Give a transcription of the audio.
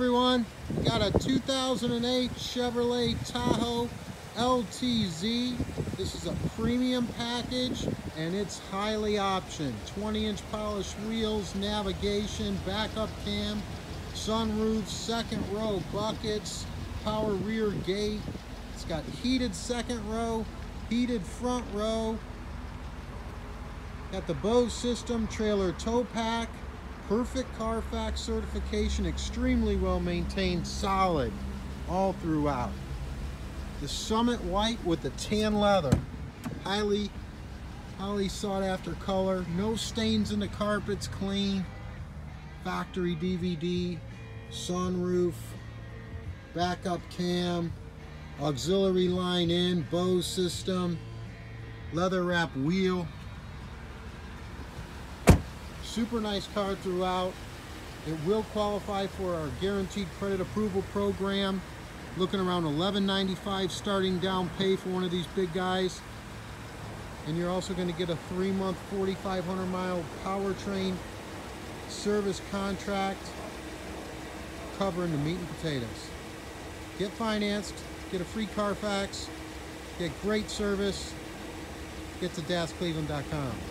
everyone, we got a 2008 Chevrolet Tahoe LTZ. This is a premium package and it's highly optioned. 20-inch polished wheels, navigation, backup cam, sunroof, second row buckets, power rear gate. It's got heated second row, heated front row. Got the Bose system, trailer tow pack, perfect Carfax certification, extremely well maintained, solid all throughout. The Summit white with the tan leather, highly sought after color. No stains in the carpets, clean. Factory DVD, sunroof, backup cam, auxiliary line in, Bose system, leather wrap wheel. Super nice car throughout. It will qualify for our guaranteed credit approval program. Looking around $11.95 starting down pay for one of these big guys. And you're also going to get a 3-month 4,500 mile powertrain service contract covering the meat and potatoes. Get financed, get a free Carfax, get great service. Get to DasCleveland.com.